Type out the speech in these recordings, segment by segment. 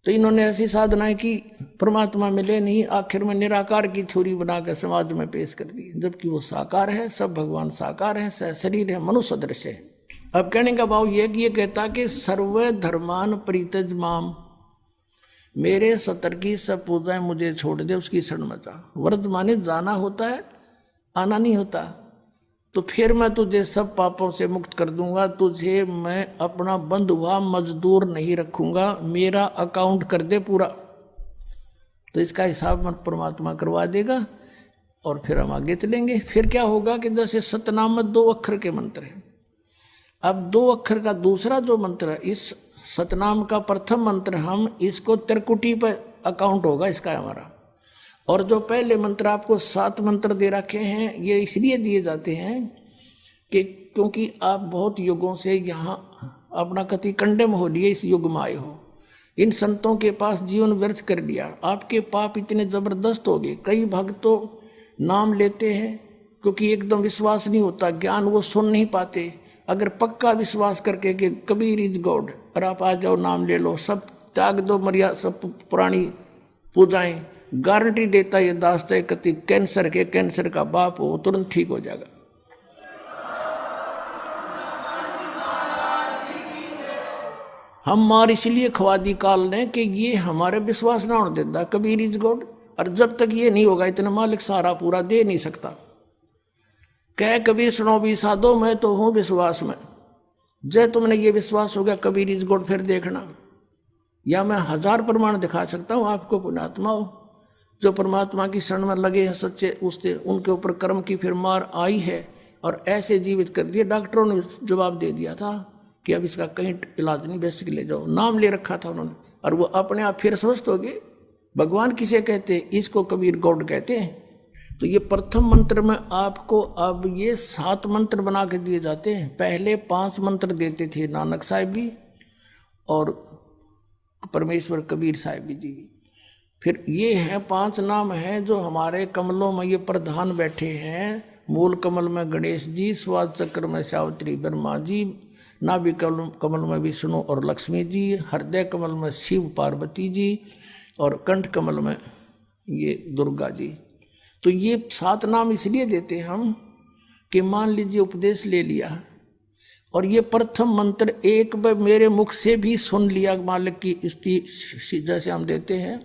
तो इन्होंने ऐसी साधनाएं की, परमात्मा मिले नहीं, आखिर में निराकार की थ्योरी बनाकर समाज में पेश कर दी, जबकि वो साकार है, सब भगवान साकार है, शरीर है, मनुष्य सदृश है। अब कहने का भाव यह कि ये कहता कि सर्व धर्मान परित्यज माम, मेरे सतर की सब पूजाएं मुझे छोड़ दे, उसकी शरण में जा। व्रत माने जाना होता है, आना नहीं होता। तो फिर मैं तुझे सब पापों से मुक्त कर दूंगा, तुझे मैं अपना बंधुआ मजदूर नहीं रखूंगा, मेरा अकाउंट कर दे पूरा। तो इसका हिसाब मन परमात्मा करवा देगा और फिर हम आगे चलेंगे। फिर क्या होगा कि जैसे सतनाम में 2 अक्षर के मंत्र हैं, अब 2 अक्षर का दूसरा जो मंत्र है, इस सतनाम का प्रथम मंत्र, हम इसको त्रिकुटी पर अकाउंट होगा इसका हमारा। और जो पहले मंत्र आपको 7 मंत्र दे रखे हैं, ये इसलिए दिए जाते हैं कि क्योंकि आप बहुत युगों से यहाँ अपना कति कंडम हो लिए, इस युग में आए हो, इन संतों के पास जीवन व्यर्थ कर लिया, आपके पाप इतने जबरदस्त हो गए। कई भक्त तो नाम लेते हैं क्योंकि एकदम विश्वास नहीं होता, ज्ञान वो सुन नहीं पाते। अगर पक्का विश्वास करके कि कबीर इज गॉड और आप आ जाओ, नाम ले लो, सब त्याग दो, मर्यादा सब पुरानी पूजाएं, गारंटी देता ये दास है कति कैंसर का बाप हो, तुरंत ठीक हो जाएगा। हम मार इसलिए खवा दी काल ने कि ये हमारे विश्वास ना होने देता कबीर इज गॉड, और जब तक ये नहीं होगा इतना मालिक सारा पूरा दे नहीं सकता। कह कबीर सुनो भी साधो, मैं तो हूं विश्वास में। जय तुमने ये विश्वास हो गया कबीर इज गॉड, फिर देखना, या मैं 1000 प्रमाण दिखा सकता हूं आपको, पुण्यात्मा हो जो परमात्मा की शरण में लगे हैं सच्चे, उससे उनके ऊपर कर्म की फिर मार आई है और ऐसे जीवित कर दिए। डॉक्टरों ने जवाब दे दिया था कि अब इसका कहीं इलाज नहीं, बेसिक ले जाओ, नाम ले रखा था उन्होंने, और वो अपने आप फिर स्वस्थ हो गए। भगवान किसे कहते हैं? इसको कबीर गॉड कहते हैं। तो ये प्रथम मंत्र में आपको अब ये 7 मंत्र बना के दिए जाते हैं। पहले 5 मंत्र देते थे नानक साहिब भी और परमेश्वर कबीर साहिब जी। फिर ये है 5 नाम हैं जो हमारे कमलों में ये प्रधान बैठे हैं। मूल कमल में गणेश जी, स्वाद चक्र में सावित्री ब्रह्मा जी, नाभि कमल में विष्णु और लक्ष्मी जी, हृदय कमल में शिव पार्वती जी और कंठ कमल में ये दुर्गा जी। तो ये 7 नाम इसलिए देते हम कि मान लीजिए उपदेश ले लिया और ये प्रथम मंत्र एक बार मेरे मुख से भी सुन लिया मालिक की स्तुति जैसे हम देते हैं,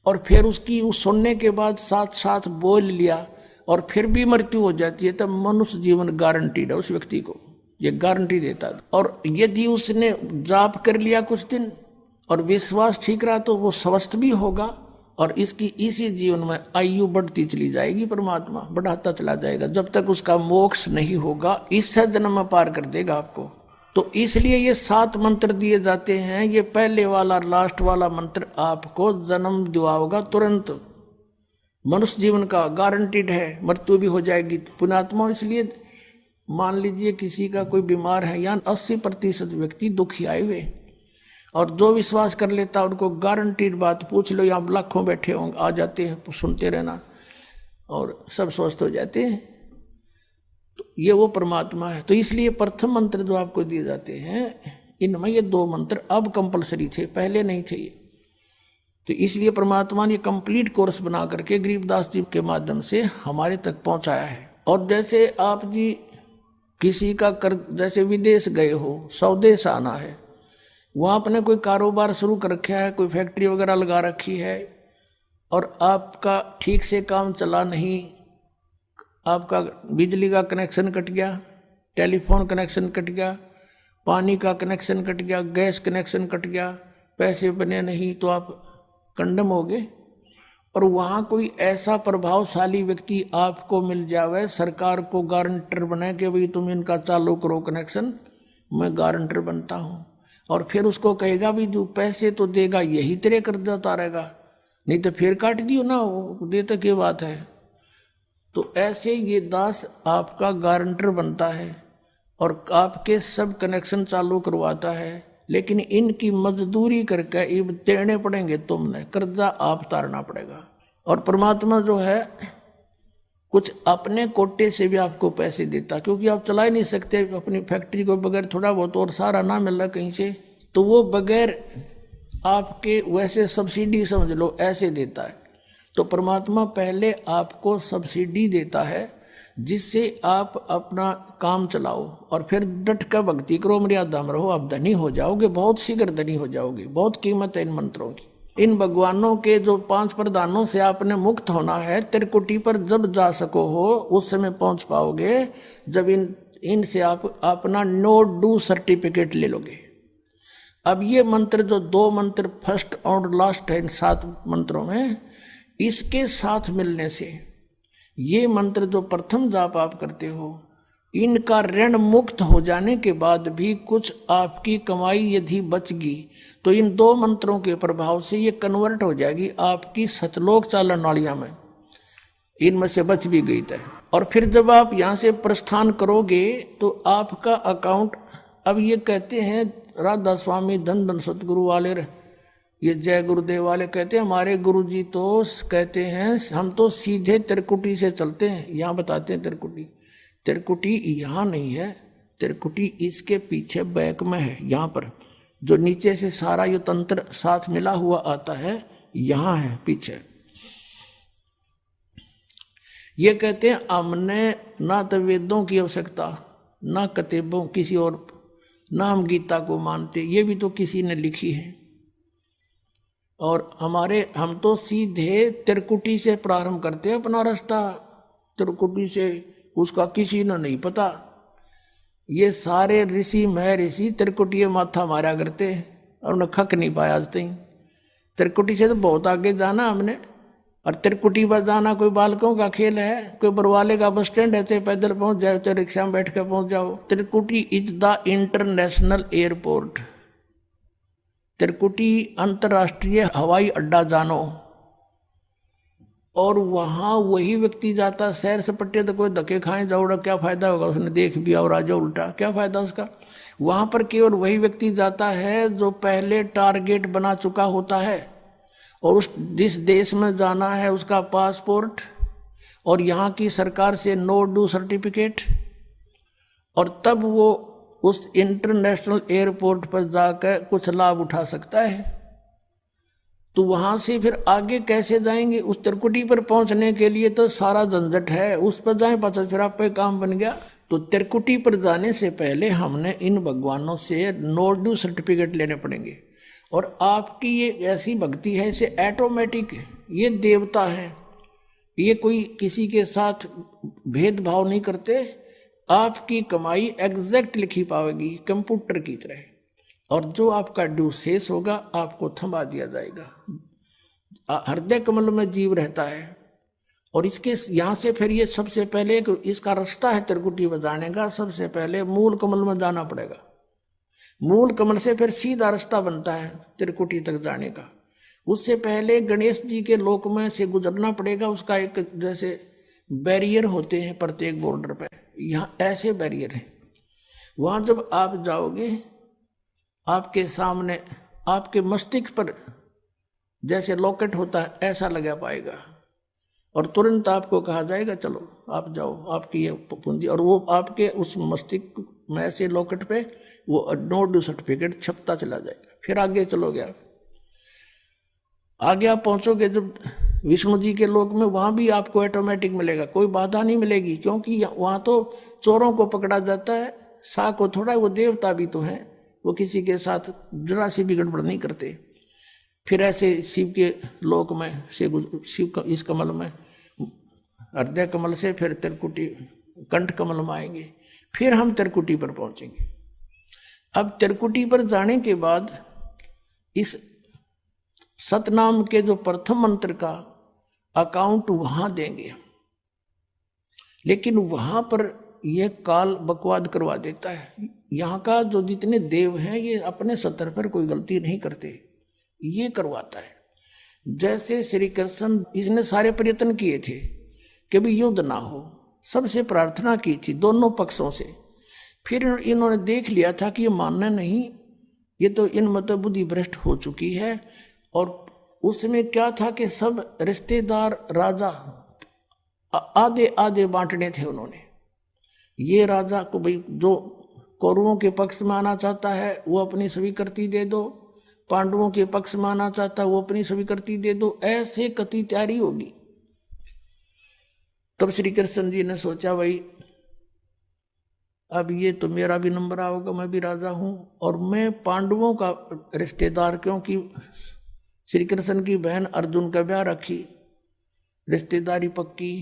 और फिर उसकी उस सुनने के बाद साथ साथ बोल लिया और फिर भी मृत्यु हो जाती है, तब मनुष्य जीवन गारंटीड है उस व्यक्ति को, ये गारंटी देता है। और यदि उसने जाप कर लिया कुछ दिन और विश्वास ठीक रहा तो वो स्वस्थ भी होगा और इसकी इसी जीवन में आयु बढ़ती चली जाएगी, परमात्मा बढ़ाता चला जाएगा जब तक उसका मोक्ष नहीं होगा, इससे जन्म में पार कर देगा आपको। तो इसलिए ये 7 मंत्र दिए जाते हैं। ये पहले वाला लास्ट वाला मंत्र आपको जन्म दिलाओगा तुरंत, मनुष्य जीवन का गारंटीड है, मृत्यु भी हो जाएगी पुण्यात्मा। इसलिए मान लीजिए किसी का कोई बीमार है, या 80% व्यक्ति दुखी आए हुए, और जो विश्वास कर लेता उनको गारंटीड बात पूछ लो, यहाँ लाखों बैठे होंगे, आ जाते हैं, सुनते रहना और सब स्वस्थ हो जाते हैं। तो ये वो परमात्मा है। तो इसलिए प्रथम मंत्र जो आपको दिए जाते हैं, इनमें ये 2 मंत्र अब कंपलसरी थे, पहले नहीं थे ये। तो इसलिए परमात्मा ने कंप्लीट कोर्स बना करके गरीबदास जी के माध्यम से हमारे तक पहुंचाया है। और जैसे आप जी किसी का कर, जैसे विदेश गए हो, स्वदेश आना है, वहाँ आपने कोई कारोबार शुरू कर रखा है, कोई फैक्ट्री वगैरह लगा रखी है और आपका ठीक से काम चला नहीं, आपका बिजली का कनेक्शन कट गया, टेलीफोन कनेक्शन कट गया, पानी का कनेक्शन कट गया, गैस कनेक्शन कट गया, पैसे बने नहीं, तो आप कंडम हो गए। और वहाँ कोई ऐसा प्रभावशाली व्यक्ति आपको मिल जावे, सरकार को गारंटर बने कि भाई तुम इनका चालू करो कनेक्शन, मैं गारंटर बनता हूँ, और फिर उसको कहेगा भी जो पैसे तो देगा यही तेरे कर्जा उतारेगा, नहीं तो फिर काट दियो ना, देता क्या बात है। तो ऐसे ये दास आपका गारंटर बनता है और आपके सब कनेक्शन चालू करवाता है, लेकिन इनकी मजदूरी करके ये देने पड़ेंगे, तुमने कर्जा आप तारना पड़ेगा। और परमात्मा जो है कुछ अपने कोटे से भी आपको पैसे देता, क्योंकि आप चला ही नहीं सकते अपनी फैक्ट्री को बगैर थोड़ा बहुत, और सारा ना मिल रहा कहीं से, तो वो बगैर आपके वैसे सब्सिडी समझ लो ऐसे देता है, तो परमात्मा पहले आपको सब्सिडी देता है जिससे आप अपना काम चलाओ और फिर डट कर भक्ति करो, मर्यादा में रहो, आप धनी हो जाओगे, बहुत शीघ्र धनी हो जाओगे। बहुत कीमत है इन मंत्रों की। इन भगवानों के जो 5 प्रधानों से आपने मुक्त होना है, त्रिकुटी पर जब जा सको हो उस समय पहुंच पाओगे जब इनसे आप अपना नो डू सर्टिफिकेट ले लोगे। अब ये मंत्र जो 2 मंत्र फर्स्ट और लास्ट है इन 7 मंत्रों में, इसके साथ मिलने से ये मंत्र जो प्रथम जाप आप करते हो, इनका ऋण मुक्त हो जाने के बाद भी कुछ आपकी कमाई यदि बचगी तो इन 2 मंत्रों के प्रभाव से ये कन्वर्ट हो जाएगी आपकी सतलोक चालन नालियां में, इनमें से बच भी गई तय। और फिर जब आप यहाँ से प्रस्थान करोगे तो आपका अकाउंट, अब ये कहते हैं राधा स्वामी धन धन सतगुरु वाले, ये जय गुरुदेव वाले कहते हैं, हमारे गुरुजी तो कहते हैं हम तो सीधे त्रिकुटी से चलते हैं। यहाँ बताते हैं त्रिकुटी यहाँ नहीं है, त्रिकुटी इसके पीछे बैक में है, यहाँ पर जो नीचे से सारा ये तंत्र साथ मिला हुआ आता है, यहाँ है पीछे। ये कहते हैं हमने ना तो वेदों की आवश्यकता, ना किताबों किसी और, ना हम गीता को मानते, ये भी तो किसी ने लिखी है। और हम तो सीधे त्रिकुटी से प्रारंभ करते हैं अपना रास्ता, त्रिकुटी से, उसका किसी ने नहीं पता। ये सारे ऋषि महर्षि त्रिकुटी माथा मारा करते और उन्हें खक नहीं पाया आज तक। त्रिकुटी से तो बहुत आगे जाना हमने, और त्रिकुटी पर जाना कोई बालकों का खेल है, कोई बरवाले का बस स्टैंड है, चाहे पैदल पहुंच जाओ चाहे रिक्शा में बैठ कर पहुंच जाओ। त्रिकुटी इज द इंटरनेशनल एयरपोर्ट, त्रिकुटी अंतर्राष्ट्रीय हवाई अड्डा जानो। और वहां वही व्यक्ति जाता, सैर सपट्टे तो कोई धक्के खाए जाओड़ा, क्या फायदा होगा, उसने देख भी और राजा उल्टा, क्या फायदा उसका। वहां पर केवल वही व्यक्ति जाता है जो पहले टारगेट बना चुका होता है, और उस जिस देश में जाना है उसका पासपोर्ट और यहाँ की सरकार से नो डू सर्टिफिकेट, और तब वो उस इंटरनेशनल एयरपोर्ट पर जाकर कुछ लाभ उठा सकता है। तो वहां से फिर आगे कैसे जाएंगे, उस त्रिकुटी पर पहुंचने के लिए तो सारा झंझट है, उस पर जाए पाचा फिर आप पे काम बन गया। तो त्रिकुटी पर जाने से पहले हमने इन भगवानों से नो डू सर्टिफिकेट लेने पड़ेंगे। और आपकी ये ऐसी भक्ति है, इसे ऑटोमेटिक, ये देवता है, ये कोई किसी के साथ भेदभाव नहीं करते, आपकी कमाई एग्जैक्ट लिखी पाएगी कंप्यूटर की तरह, और जो आपका ड्यू शेष होगा आपको थमा दिया जाएगा। हृदय कमल में जीव रहता है, और इसके यहाँ से फिर ये सबसे पहले इसका रास्ता है त्रिकुटी बजाने का, सबसे पहले मूल कमल में जाना पड़ेगा। मूल कमल से फिर सीधा रास्ता बनता है त्रिकुटी तक जाने का। उससे पहले गणेश जी के लोक में से गुजरना पड़ेगा, उसका एक जैसे बैरियर होते हैं प्रत्येक बॉर्डर पे, यहाँ ऐसे बैरियर हैं। वहाँ जब आप जाओगे आपके सामने आपके मस्तिष्क पर जैसे लॉकेट होता है ऐसा लगा पाएगा, और तुरंत आपको कहा जाएगा चलो आप जाओ, आपकी ये पूंजी, और वो आपके उस मस्तिष्क में ऐसे लॉकेट पे वो नो डू सर्टिफिकेट छपता चला जाएगा। फिर आगे चलोगे आप, आगे आप पहुंचोगे जब विष्णु जी के लोक में, वहां भी आपको ऑटोमेटिक मिलेगा, कोई बाधा नहीं मिलेगी, क्योंकि वहां तो चोरों को पकड़ा जाता है, सा को थोड़ा, वो देवता भी तो है, वो किसी के साथ जरा सी भी गड़बड़ नहीं करते। फिर ऐसे शिव के लोक में से शिव का इस कमल में, हृदय कमल से फिर त्रिकुटी कंठ कमल में आएंगे, फिर हम त्रिकुटी पर पहुंचेंगे। अब त्रिकुटी पर जाने के बाद इस सतनाम के जो प्रथम मंत्र का अकाउंट वहां देंगे, लेकिन वहां पर यह काल बकवाद करवा देता है। यहाँ का जो जितने देव हैं ये अपने सतर पर कोई गलती नहीं करते, ये करवाता है। जैसे श्री कृष्ण, इसने सारे प्रयत्न किए थे कि भी युद्ध ना हो, सबसे प्रार्थना की थी दोनों पक्षों से, फिर इन्होंने देख लिया था कि ये मानना नहीं, ये तो इन मत बुद्धि भ्रष्ट हो चुकी है। और उसमें क्या था कि सब रिश्तेदार राजा आधे आधे बांटने थे उन्होंने। ये राजा को भाई जो कौरवों के पक्ष में आना चाहता है वो अपनी स्वीकृति दे दो, पांडवों के पक्ष में आना चाहता वो अपनी स्वीकृति दे दो, ऐसे कति तैयारी होगी। तब श्री कृष्ण जी ने सोचा भाई अब ये तो मेरा भी नंबर आओगा, मैं भी राजा हूं और मैं पांडवों का रिश्तेदार, क्योंकि श्री कृष्ण की बहन अर्जुन का ब्याह रखी, रिश्तेदारी पक्की,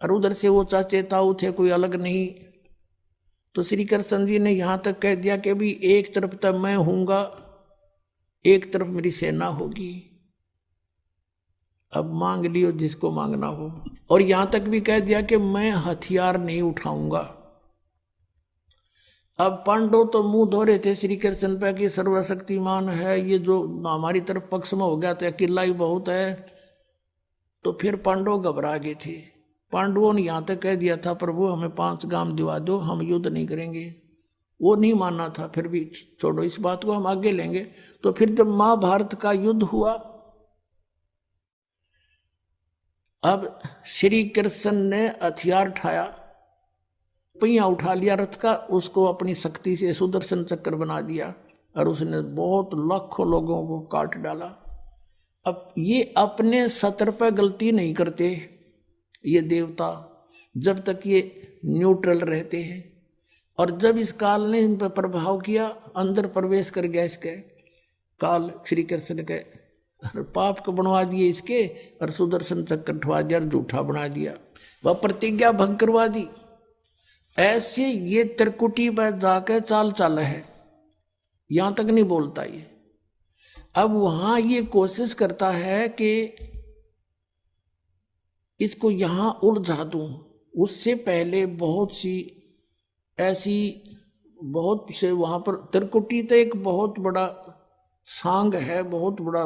और उधर से वो चाचे ताऊ थे, कोई अलग नहीं। तो श्री कृष्ण जी ने यहां तक कह दिया कि भी एक तरफ तक मैं हूंगा, एक तरफ मेरी सेना होगी, अब मांग लियो जिसको मांगना हो। और यहां तक भी कह दिया कि मैं हथियार नहीं उठाऊंगा। अब पांडव तो मुंह धो रहे थे श्री कृष्ण पे कि सर्वशक्तिमान है, ये जो हमारी तरफ पक्ष में हो गया तो अकेला ही बहुत है। तो फिर पांडव घबरा गए थे। पांडवों ने यहां तक कह दिया था प्रभु हमें 5 गांव दिवा दो, हम युद्ध नहीं करेंगे। वो नहीं मानना था, फिर भी छोड़ो इस बात को, हम आगे लेंगे। तो फिर जब महाभारत का युद्ध हुआ, अब श्री कृष्ण ने हथियार उठाया, पहिया उठा लिया रथ का, उसको अपनी शक्ति से सुदर्शन चक्र बना दिया और उसने बहुत लाखों लोगों को काट डाला। अब ये अपने सत्र पर गलती नहीं करते ये देवता, जब तक ये न्यूट्रल रहते हैं। और जब इस काल ने इन पर प्रभाव किया, अंदर प्रवेश कर गया इसके काल, श्री कृष्ण के पाप को बनवा दिए इसके, और सुदर्शन चक्र उठवा दिया, झूठा बना दिया, वह प्रतिज्ञा भंग करवा दी। ऐसे ये त्रिकुटी पर जाकर चाल चाल है, यहां तक नहीं बोलता ये। अब वहां ये कोशिश करता है कि इसको यहां उलझा दूं। उससे पहले बहुत सी ऐसी बहुत से वहां पर त्रिकुटी तो एक बहुत बड़ा सांग है, बहुत बड़ा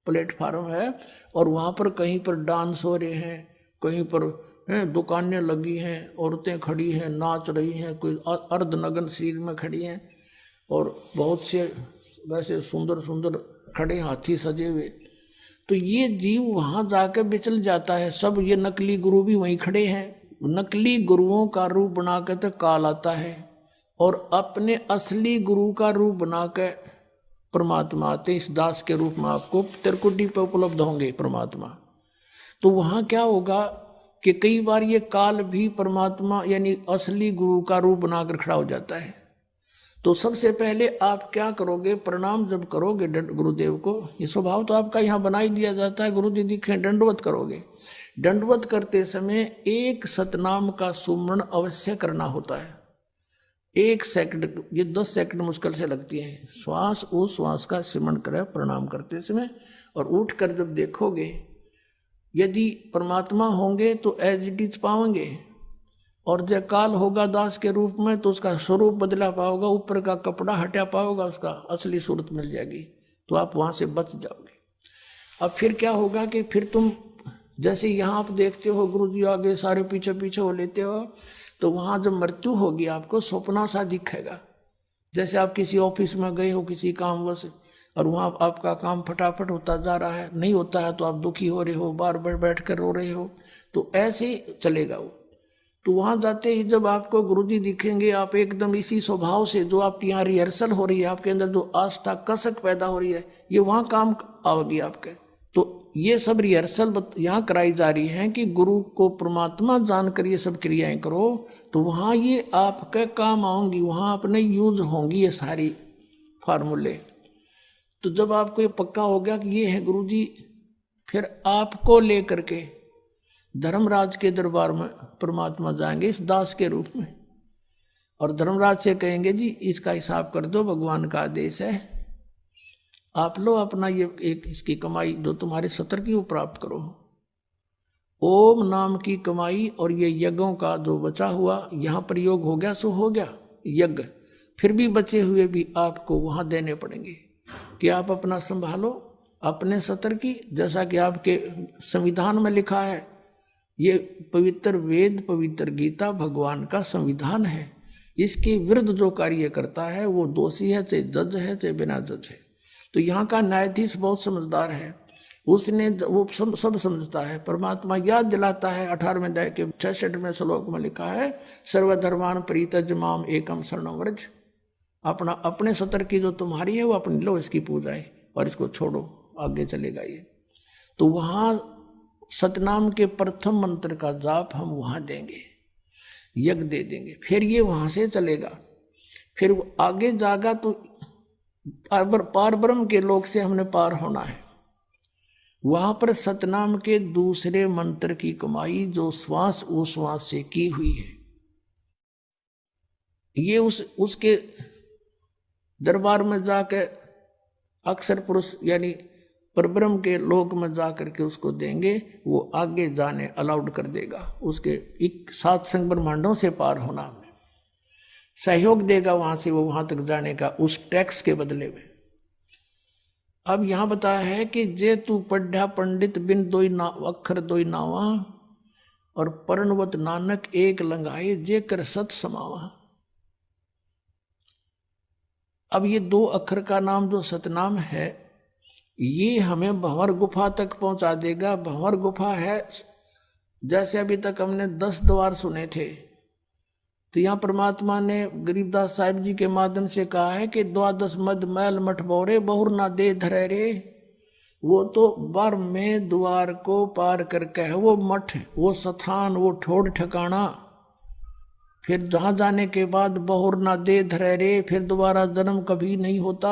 प्लेटफार्म है, और वहां पर कहीं पर डांस हो रहे हैं, कहीं पर दुकानें लगी हैं, औरतें खड़ी हैं, नाच रही हैं, कोई अर्धनग्न शरीर में खड़ी हैं, और बहुत से वैसे सुंदर सुंदर खड़े हाथी सजे हुए। तो ये जीव वहां जाकर बिचल जाता है। सब ये नकली गुरु भी वहीं खड़े हैं, नकली गुरुओं का रूप बनाकर तो काल आता है, और अपने असली गुरु का रूप बनाकर परमात्मा आते। इस दास के रूप में आपको त्रिकुटी पर उपलब्ध होंगे परमात्मा। तो वहां क्या होगा कि कई बार ये काल भी परमात्मा यानी असली गुरु का रूप बनाकर खड़ा हो जाता है। तो सबसे पहले आप क्या करोगे, प्रणाम जब करोगे गुरुदेव को, ये स्वभाव तो आपका यहाँ बना ही दिया जाता है, गुरु जी दिखे दंडवत करोगे। दंडवत करते समय एक सतनाम का सुमरण अवश्य करना होता है। 1 सेकंड, ये 10 सेकंड मुश्किल से लगती है। श्वास उस श्वास का सिमरण करें प्रणाम करते समय, और उठकर जब देखोगे यदि परमात्मा होंगे तो एज इट इज पाओगे, और जय काल होगा दास के रूप में तो उसका स्वरूप बदला पाओगा, ऊपर का कपड़ा हटा पाओगा, उसका असली सूरत मिल जाएगी, तो आप वहां से बच जाओगे। अब फिर क्या होगा कि फिर तुम जैसे यहाँ आप देखते हो गुरु जी आगे सारे पीछे पीछे हो लेते हो, तो वहां जब मृत्यु होगी आपको स्वप्ना सा दिखेगा। जैसे आप किसी ऑफिस में गए हो किसी कामवश, और वहाँ आपका काम फटाफट होता जा रहा है, नहीं होता है तो आप दुखी हो रहे हो, बार बार बैठ कर रो रहे हो, तो ऐसे ही चलेगा वो। तो वहाँ जाते ही जब आपको गुरुजी दिखेंगे, आप एकदम इसी स्वभाव से जो आपकी यहाँ रिहर्सल हो रही है, आपके अंदर जो आस्था कसक पैदा हो रही है, ये वहाँ काम आओगी आपके। तो ये सब रिहर्सल यहाँ कराई जा रही है कि गुरु को परमात्मा जानकर ये सब क्रियाएं करो, तो वहाँ ये आपके काम आऊंगी, वहाँ अपने यूज होंगी ये सारी फार्मूले। तो जब आपको ये पक्का हो गया कि ये है गुरुजी, फिर आपको लेकर के धर्मराज के दरबार में परमात्मा जाएंगे इस दास के रूप में, और धर्मराज से कहेंगे जी इसका हिसाब कर दो, भगवान का आदेश है, आप लो अपना ये एक इसकी कमाई जो तुम्हारे सत्र की वो प्राप्त करो। ओम नाम की कमाई और ये यज्ञों का जो बचा हुआ यहाँ प्रयोग हो गया सो हो गया यज्ञ, फिर भी बचे हुए भी आपको वहाँ देने पड़ेंगे कि आप अपना संभालो अपने सत्र की। जैसा कि आपके संविधान में लिखा है, ये पवित्र वेद पवित्र गीता भगवान का संविधान है, इसके विरुद्ध जो कार्य करता है वो दोषी है, चाहे जज है चाहे बिना जज है। तो यहाँ का न्यायाधीश बहुत समझदार है, उसने वो सब समझता है। परमात्मा याद दिलाता है 18वें अध्याय के 66वें श्लोक में लिखा है, सर्वधर्मान परित्यज्य माम एकम शरणं व्रज, अपना अपने सतर की जो तुम्हारी है वो अपनी लो, इसकी पूजा है और इसको छोड़ो, आगे चलेगा ये। तो वहाँ सतनाम के प्रथम मंत्र का जाप हम वहाँ देंगे, यज्ञ दे देंगे, फिर ये वहाँ से चलेगा। फिर वो आगे जागा तो पार ब्रह्म के लोक से हमने पार होना है। वहां पर सतनाम के दूसरे मंत्र की कमाई जो श्वास उश्वास से की हुई है, ये उसके दरबार में जाकर अक्षर पुरुष यानी परब्रह्म के लोक में जाकर के उसको देंगे, वो आगे जाने अलाउड कर देगा, उसके 7 संग ब्रह्मांडों से पार होना में सहयोग देगा, वहां से वो वहां तक जाने का उस टैक्स के बदले में। अब यहां बताया है कि जे तू पढ़ा पंडित बिन दोई अक्षर दोई नावा और पर्णवत नानक एक लंगाए जे कर सत समावा। अब ये 2 अक्षर का नाम जो सतनाम है, ये हमें भंवर गुफा तक पहुंचा देगा। भंवर गुफा है, जैसे अभी तक हमने 10 द्वार सुने थे, तो यहाँ परमात्मा ने गरीबदास साहिब जी के माध्यम से कहा है कि 12 मद मैल मठ बोरे बहुर ना दे धरे रे। वो तो 12वें द्वार को पार करके है वो मठ, वो स्थान, वो ठोड़ ठिकाना, फिर जहाँ जाने के बाद बहुर ना दे धरे रे, फिर दोबारा जन्म कभी नहीं होता।